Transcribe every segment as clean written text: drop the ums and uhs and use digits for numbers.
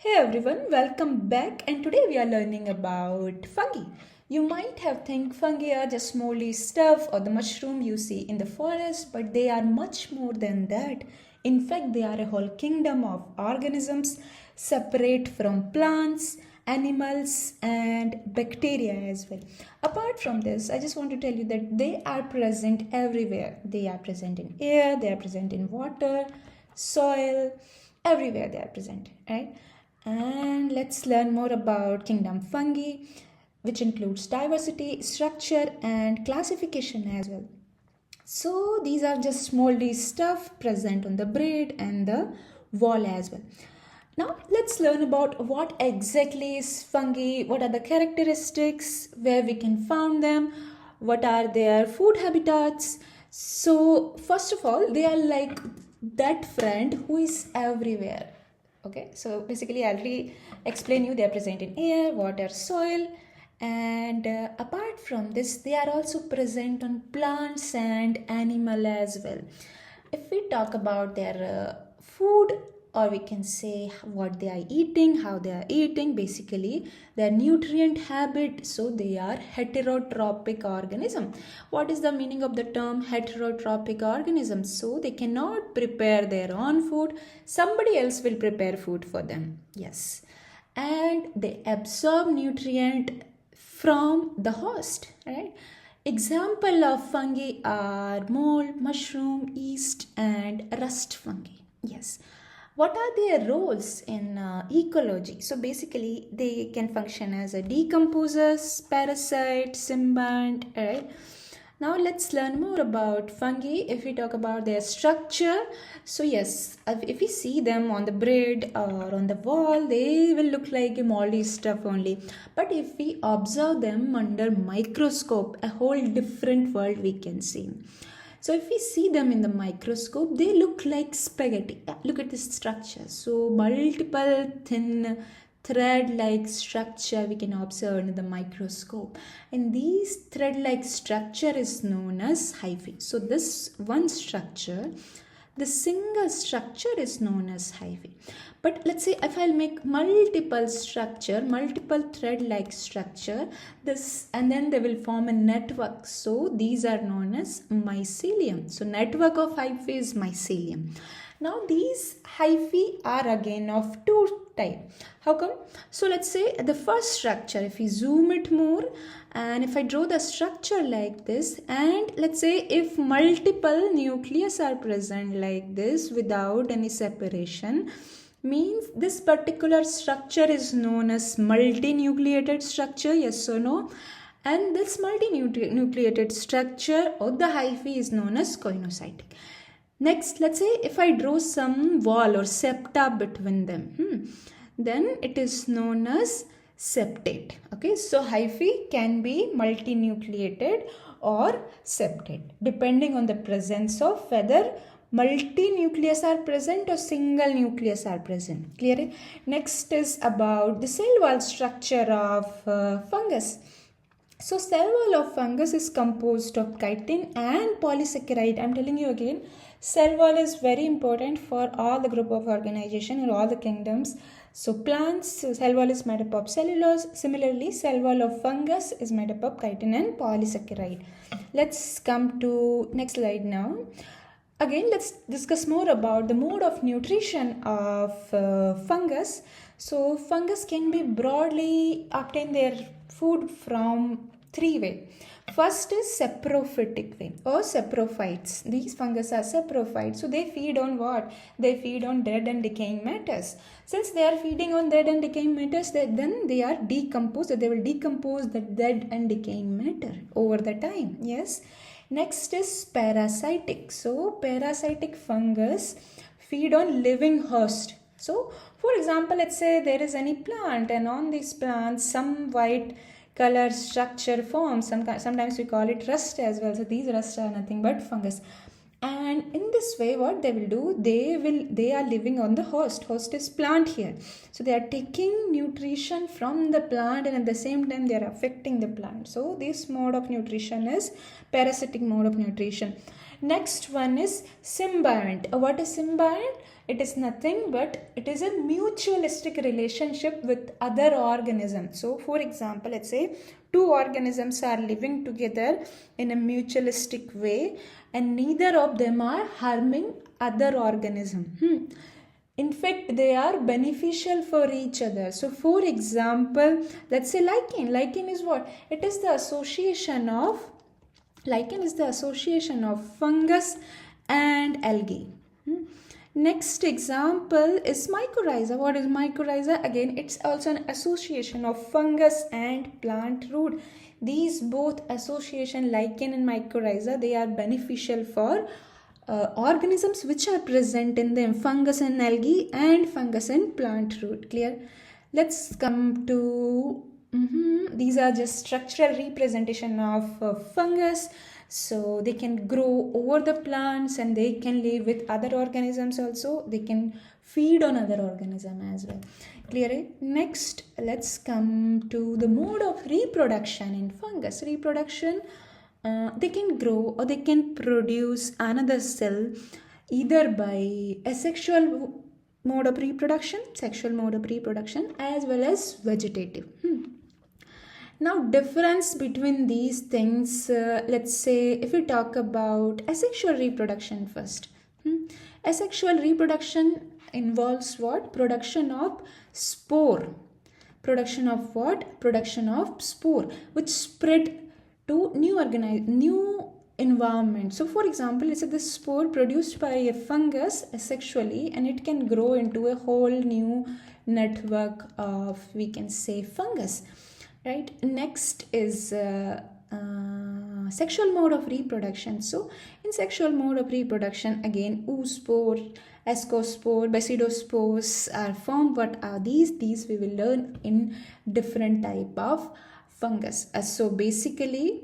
Hey everyone, welcome back, and today we are learning about fungi. You might have think fungi are just moldy stuff or the mushroom you see in the forest, but they are much more than that. In fact, they are a whole kingdom of organisms separate from plants, animals and bacteria as well. Apart from this, I just want to tell you that they are present everywhere. They are present in air, they are present in water, soil, everywhere they are present, right? And let's learn more about kingdom fungi, which includes diversity, structure and classification as well. So these are just moldy stuff present on the bread and the wall as well. Now let's learn about what exactly is fungi, what are the characteristics, where we can find them, what are their food habitats. So first of all, they are like that friend who is everywhere. Okay, so basically I'll explain you. They are present in air, water, soil, and apart from this they are also present on plants and animal as well. If we talk about their food, or we can say what they are eating, how they are eating, basically their nutrient habit. So they are heterotrophic organism. What is the meaning of the term heterotrophic organism? So they cannot prepare their own food, somebody else will prepare food for them. Yes, and they absorb nutrient from the host, right? Example of fungi are mold, mushroom, yeast and rust fungi. Yes. What are their roles in ecology? So basically they can function as a decomposers, parasite, symbiont, right? Now let's learn more about fungi. If we talk about their structure, so yes, if we see them on the bread or on the wall, they will look like a moldy stuff only. But if we observe them under microscope, a whole different world we can see. So if we see them in the microscope, they look like spaghetti. Look at this structure. So multiple thin thread-like structure we can observe in the microscope. And this thread-like structure is known as hyphae. So this one structure, the single structure is known as hyphae. But let's say if I'll make multiple structure, multiple thread-like structure, this and then they will form a network. So these are known as mycelium. So network of hyphae is mycelium. Now these hyphae are again of two type. How come? So let's say the first structure, if we zoom it more and if I draw the structure like this, and let's say if multiple nucleus are present like this without any separation, means this particular structure is known as multinucleated structure, yes or no? And this multinucleated structure of the hyphae is known as coinocytic. Next, let's say if I draw some wall or septa between them, then it is known as septate. Okay, so hyphae can be multinucleated or septate depending on the presence of whether multi-nucleus are present or single nucleus are present. Clear? Next is about the cell wall structure of fungus. So cell wall of fungus is composed of chitin and polysaccharide. I'm telling you again, cell wall is very important for all the group of organization or all the kingdoms. So plants, cell wall is made up of cellulose. Similarly, cell wall of fungus is made up of chitin and polysaccharide. Let's come to next slide now. Again, let's discuss more about the mode of nutrition of fungus. So fungus can be broadly obtain their food from three ways. First is saprophytic way or saprophytes. These fungus are saprophytes. So they feed on what? They feed on dead and decaying matters. Since they are feeding on dead and decaying matters, then they are decomposed. They will decompose the dead and decaying matter over the time. Yes. Next is parasitic. So parasitic fungus feed on living host. So for example, let's say there is any plant and on this plant some white color structure forms. Sometimes we call it rust as well. So these rust are nothing but fungus. And in this way, what they will do, they are living on the host. Host is plant here. So they are taking nutrition from the plant and at the same time they are affecting the plant. So this mode of nutrition is parasitic mode of nutrition. Next one is symbiont. What is symbiont? It is nothing but it is a mutualistic relationship with other organisms. So for example, let's say two organisms are living together in a mutualistic way and neither of them are harming other organism. In fact, they are beneficial for each other. So for example, let's say lichen. Lichen is what? It is the association of fungus and algae. Next example is mycorrhiza. What is mycorrhiza? Again, it's also an association of fungus and plant root. These both association, lichen and mycorrhiza, they are beneficial for organisms which are present in them, fungus and algae and fungus and plant root. Clear? Let's come to these are just structural representation of fungus. So they can grow over the plants and they can live with other organisms also. They can feed on other organisms as well. Clear? Next, let's come to the mode of reproduction in fungus. Reproduction, they can grow or they can produce another cell either by asexual mode of reproduction, sexual mode of reproduction, as well as vegetative. Now, difference between these things, let's say if we talk about asexual reproduction first. Asexual reproduction involves what? Production of spore. Production of what? Production of spore, which spread to new environment. So for example, let's say this spore produced by a fungus asexually and it can grow into a whole new network of, we can say, fungus. Right. Next is sexual mode of reproduction. So in sexual mode of reproduction, again, oospore, ascospore, basidospores are formed. What are these? These we will learn in different type of fungus. So basically,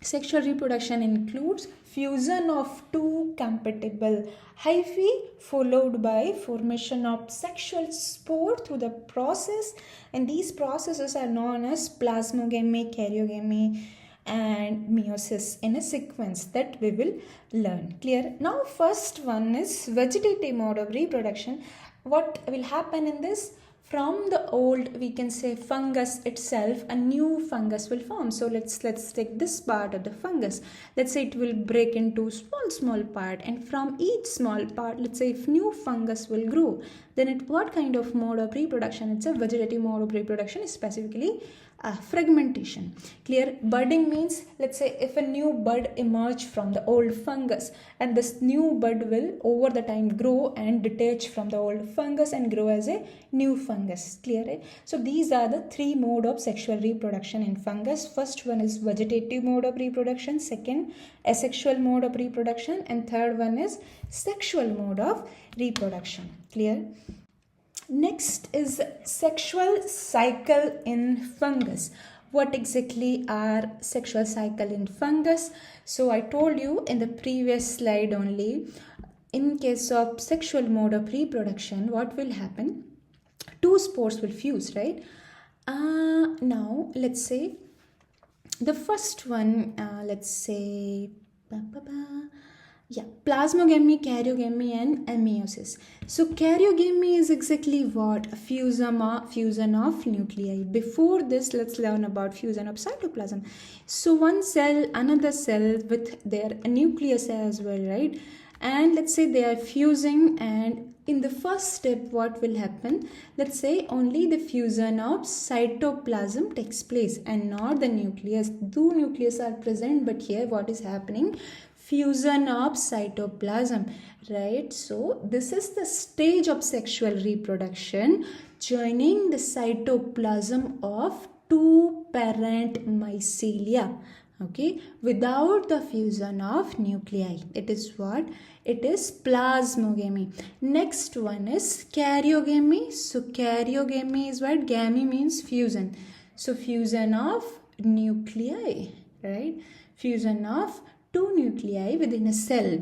sexual reproduction includes fusion of two compatible hyphae followed by formation of sexual spore through the process, and these processes are known as plasmogamy, karyogamy and meiosis in a sequence that we will learn. Clear? Now first one is vegetative mode of reproduction. What will happen in this? From the old, we can say, fungus itself, a new fungus will form. So let's take this part of the fungus. Let's say it will break into small part, and from each small part, let's say if new fungus will grow, then what kind of mode of reproduction? It's a vegetative mode of reproduction, specifically fragmentation. Clear? Budding means, let's say if a new bud emerge from the old fungus, and this new bud will over the time grow and detach from the old fungus and grow as a new fungus. Clear? Right? So these are the three mode of sexual reproduction in fungus. First one is vegetative mode of reproduction, second asexual mode of reproduction, and third one is sexual mode of reproduction. Clear? Next is sexual cycle in fungus. What exactly are sexual cycle in fungus? So I told you in the previous slide only, in case of sexual mode of reproduction, what will happen? Two spores will fuse, right? Now let's say the first one, let's say plasmogamy, karyogamy and meiosis. So karyogamy is exactly what? A fusion of nuclei. Before this, let's learn about fusion of cytoplasm. So one cell, another cell with their nucleus as well, right? And let's say they are fusing, and in the first step, what will happen? Let's say only the fusion of cytoplasm takes place and not the nucleus. Two nucleus are present, but here what is happening? Fusion of cytoplasm, right? So this is the stage of sexual reproduction, joining the cytoplasm of two parent mycelia, okay, without the fusion of nuclei. It is what? It is plasmogamy. Next one is karyogamy. So karyogamy is what? Gamy means fusion. So fusion of nuclei, right? Fusion of two nuclei within a cell.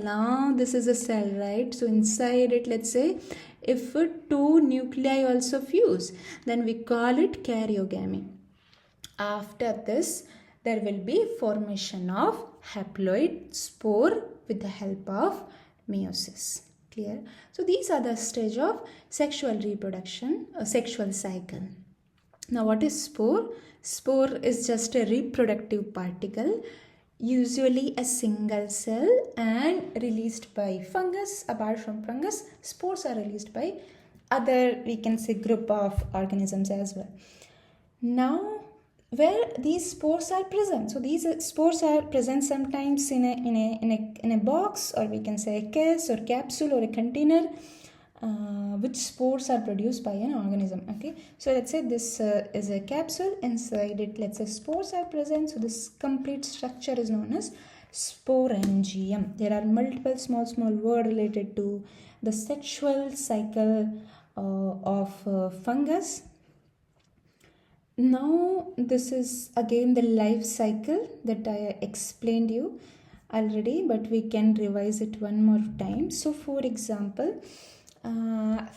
Now this is a cell, right? So inside it, let's say if two nuclei also fuse, then we call it karyogamy. After this, there will be formation of haploid spore with the help of meiosis. Clear? So these are the stage of sexual reproduction, sexual cycle. Now what is spore? Spore is just a reproductive particle, usually a single cell and released by fungus. Apart from fungus, spores are released by other, we can say, group of organisms as well. Now where these spores are present, so these spores are present sometimes in a box, or we can say a case or capsule or a container, which spores are produced by an organism. Okay, so let's say this is a capsule. Inside it, let's say spores are present. So this complete structure is known as sporangium. There are multiple small words related to the sexual cycle of fungus. Now this is again the life cycle that I explained you already, but we can revise it one more time. So for example,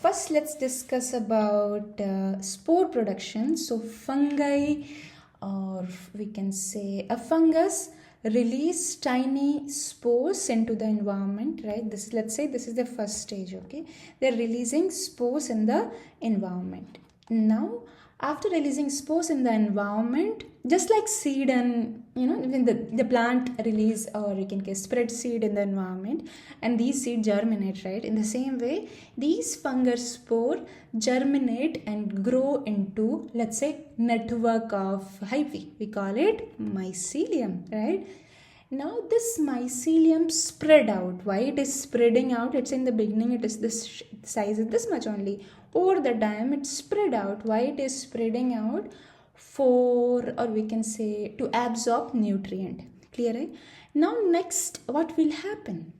first let's discuss about spore production. So fungi, or we can say a fungus, release tiny spores into the environment, right? This, let's say this is the first stage. Okay, they're releasing spores in the environment. Now after releasing spores in the environment, just like seed, and when the plant release, or you can spread seed in the environment and these seed germinate, right? In the same way, these fungus spore germinate and grow into, let's say, network of hyphae. We call it mycelium, right? Now this mycelium spread out. Why it is spreading out? It's in the beginning, it is this size is this much only. Over the time it spread out. Why it is spreading out? For, or we can say, to absorb nutrient. Clear, right? Now next, what will happen?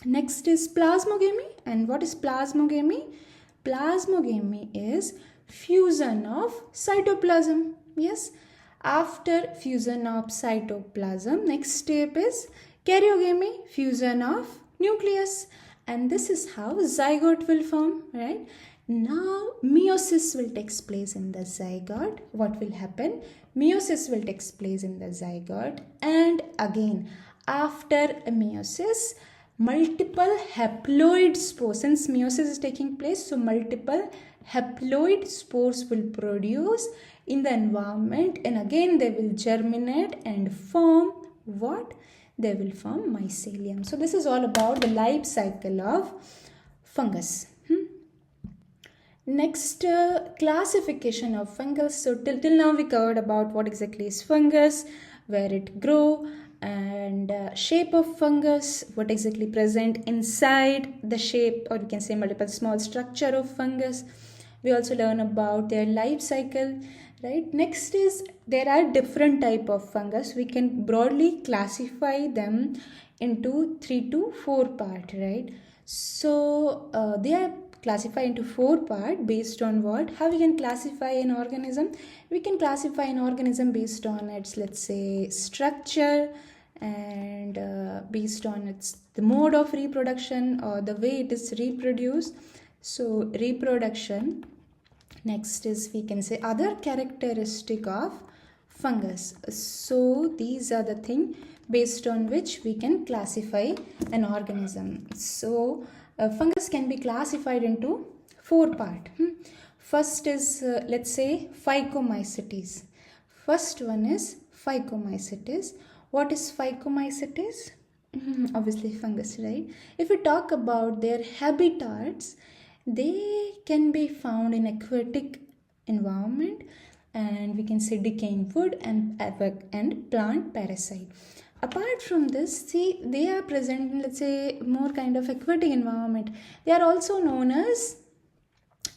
Next is plasmogamy. And what is plasmogamy? Plasmogamy is fusion of cytoplasm. Yes. After fusion of cytoplasm, next step is karyogamy, fusion of nucleus. And this is how zygote will form, right? Now meiosis will take place in the zygote. What will happen? Meiosis will take place in the zygote, and again after meiosis, multiple haploid spores. Since meiosis is taking place, so multiple haploid spores will produce in the environment, and again they will germinate and form what? They will form mycelium. So this is all about the life cycle of fungus. Next, classification of fungus. So till now we covered about what exactly is fungus, where it grow, and shape of fungus, what exactly present inside the shape, or you can say multiple small structure of fungus. We also learn about their life cycle, right? Next is, there are different type of fungus. We can broadly classify them into 3 to 4 part, right? So they are classified into 4 part based on what? How we can classify an organism? We can classify an organism based on its, let's say, structure, and based on its the mode of reproduction, or the way it is reproduced. So reproduction. Next is, we can say, other characteristic of fungus. So these are the thing based on which we can classify an organism. So fungus can be classified into 4 part. First is, let's say, phycomycetes. First one is phycomycetes. What is phycomycetes? Obviously fungus, right? If we talk about their habitats, they can be found in aquatic environment, and we can say decaying wood and plant parasite. Apart from this, see, they are present in, let's say, more kind of aquatic environment. They are also known as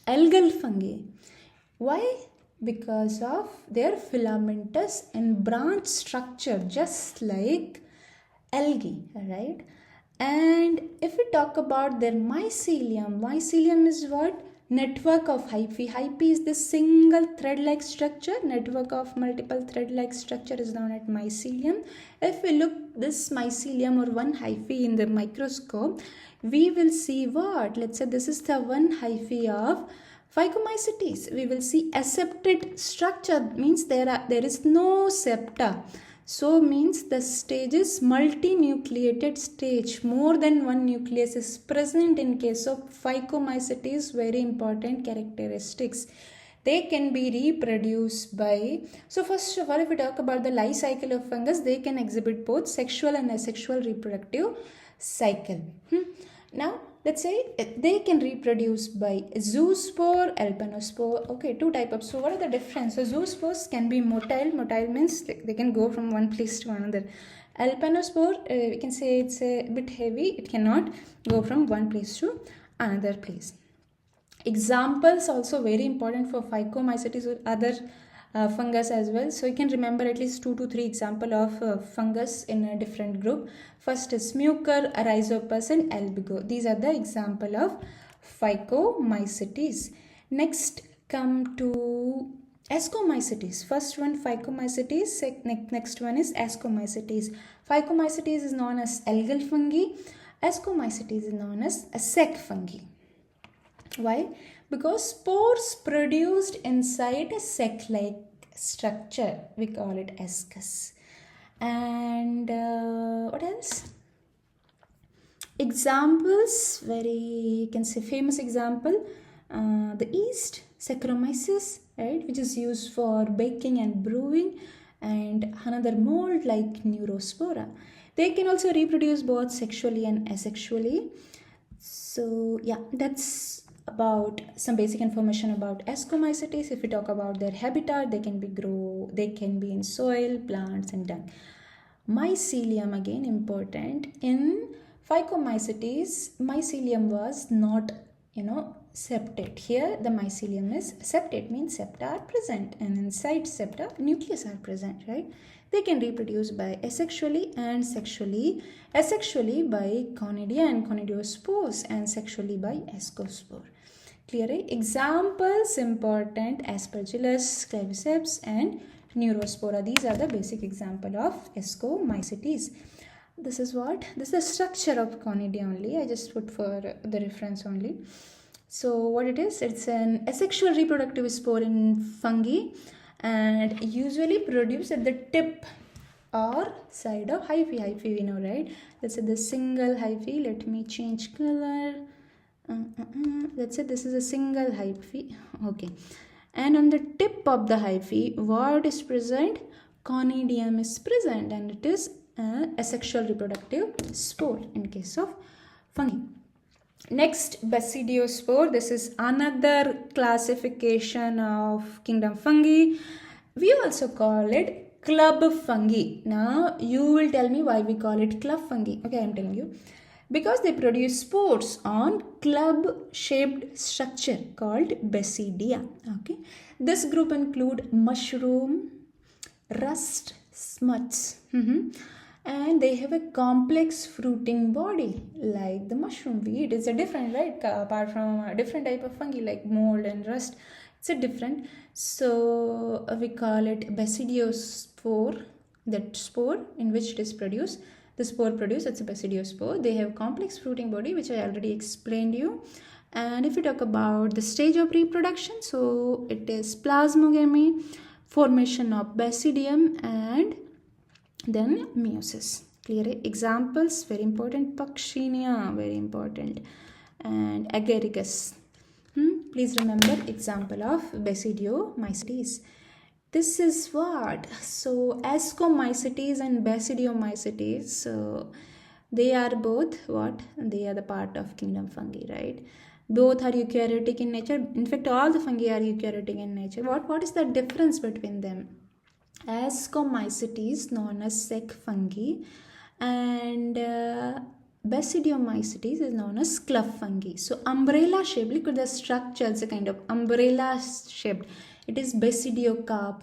algal fungi. Why? Because of their filamentous and branch structure, just like algae, right? And if we talk about their mycelium, mycelium is what? Network of hyphae. Hyphae is this single thread-like structure. Network of multiple thread-like structure is known as mycelium. If we look this mycelium or one hyphae in the microscope, we will see what? Let's say this is the one hyphae of phycomycetes. We will see aseptate structure, means there is no septa. So means the stage is multinucleated stage. More than one nucleus is present in case of phycomycetes. Very important characteristics. They can be reproduced by, so first of all, if we talk about the life cycle of fungus, they can exhibit both sexual and asexual reproductive cycle. Now let's say they can reproduce by zoospore, alpinospore. Okay, two types of. So what are the difference? So zoospores can be motile. Motile means they can go from one place to another. Alpinospore, we can say it's a bit heavy. It cannot go from one place to another place. Examples also very important for phycomycetes or other fungus as well. So you can remember at least 2 to 3 example of fungus in a different group. First is mucor, rhizopus and albigo. These are the example of phycomycetes. Next come to ascomycetes. First one phycomycetes, next one is ascomycetes. Phycomycetes is known as algal fungi. Ascomycetes is known as sec fungi. Why? Because spores produced inside a sac-like structure, we call it ascus. And what else? Examples, very, you can say famous example, the yeast, Saccharomyces, right, which is used for baking and brewing, and another mold like Neurospora. They can also reproduce both sexually and asexually. So yeah, that's about some basic information about ascomycetes. If we talk about their habitat, they can be in soil, plants and dung. Mycelium, again important. In phycomycetes, mycelium was not septate. Here the mycelium is septate, means septa are present, and inside septa nucleus are present, right? They can reproduce by asexually and sexually. Asexually by conidia and conidiospores, and sexually by ascospore. Clear? Examples important: Aspergillus, claviceps and Neurospora. These are the basic example of ascomycetes. This is what? This is the structure of conidia only. I just put for the reference only. So what it is? It's an asexual reproductive spore in fungi and usually produced at the tip or side of hyphae. Hyphae we know, right? Let's say the single hyphae. Let me change color. Let's say this is a single hyphae. Okay. And on the tip of the hyphae, what is present? Conidium is present, and it is asexual reproductive spore in case of fungi. Next, basidiospore. This is another classification of kingdom fungi. We also call it club fungi. Now, you will tell me why we call it club fungi. Okay, I am telling you. Because they produce spores on club-shaped structure called basidia. Okay, this group include mushroom, rust, smuts. And they have a complex fruiting body like the mushroom weed. It's a different, right? Apart from a different type of fungi like mold and rust, it's a different. So we call it basidiospore, that spore in which it is produced. The spore produced, it's a basidiospore. They have complex fruiting body, which I already explained you. And if we talk about the stage of reproduction, so it is plasmogamy, formation of basidium, and then meiosis. Clear? Examples, very important: Puccinia, very important, and Agaricus. Please remember example of basidiomycetes. This is what? So ascomycetes and basidiomycetes, so they are both what? They are the part of kingdom fungi, right? Both are eukaryotic in nature. In fact, all the fungi are eukaryotic in nature. What is the difference between them? Ascomycetes, known as sec fungi, and basidiomycetes is known as club fungi. So umbrella shaped, look at the structure, it's a kind of umbrella shaped. It is basidiocarp.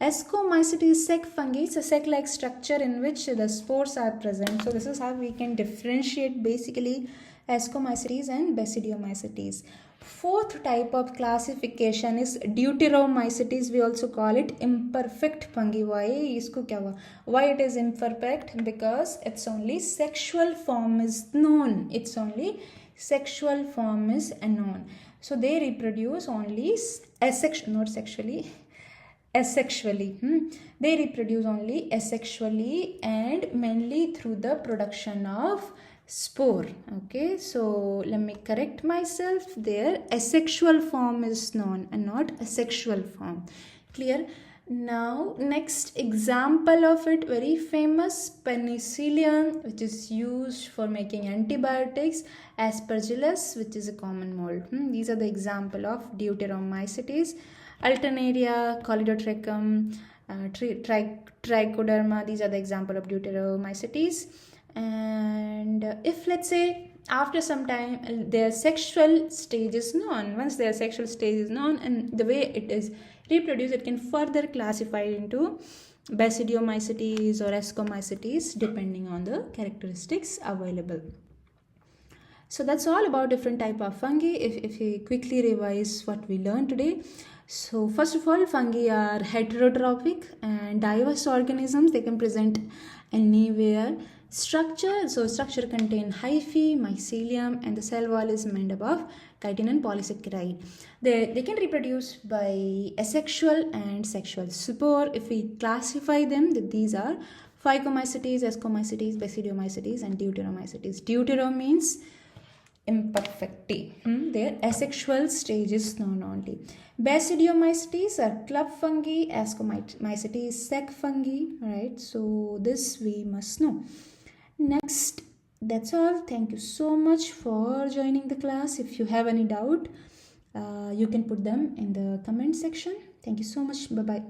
Ascomycetes sec fungi, it's a sec-like structure in which the spores are present. So this is how we can differentiate basically ascomycetes and basidiomycetes. Fourth type of classification is deuteromycetes. We also call it imperfect fungi. Why it is imperfect? Because its only sexual form is known. Its only sexual form is unknown. So they reproduce only asexual, not sexually. asexually. They reproduce only asexually and mainly through the production of spore. Okay, so let me correct myself there. Asexual form is known and not asexual form. Clear? Now next example of it, very famous, penicillium, which is used for making antibiotics, aspergillus, which is a common mold. These are the example of deuteromycetes. Alternaria, Choledotrichum, Trichoderma, these are the example of deuteromycetes. And if let's say after some time their sexual stage is known, once their sexual stage is known and the way it is reproduced, it can further classify into Basidiomycetes or Ascomycetes depending on the characteristics available. So that's all about different type of fungi. If we quickly revise what we learned today. So first of all, fungi are heterotrophic and diverse organisms. They can present anywhere. Structure contain hyphae, mycelium, and the cell wall is made up of chitin and polysaccharide. They can reproduce by asexual and sexual. Spore, if we classify them, these are Phycomycetes, Ascomycetes, Basidiomycetes, and Deuteromycetes. Deutero means imperfecti. Their asexual stage is known only. Basidiomycetes are club fungi, Ascomycetes sec fungi, right? So this we must know. Next, that's all. Thank you so much for joining the class. If you have any doubt, you can put them in the comment section. Thank you so much. Bye bye.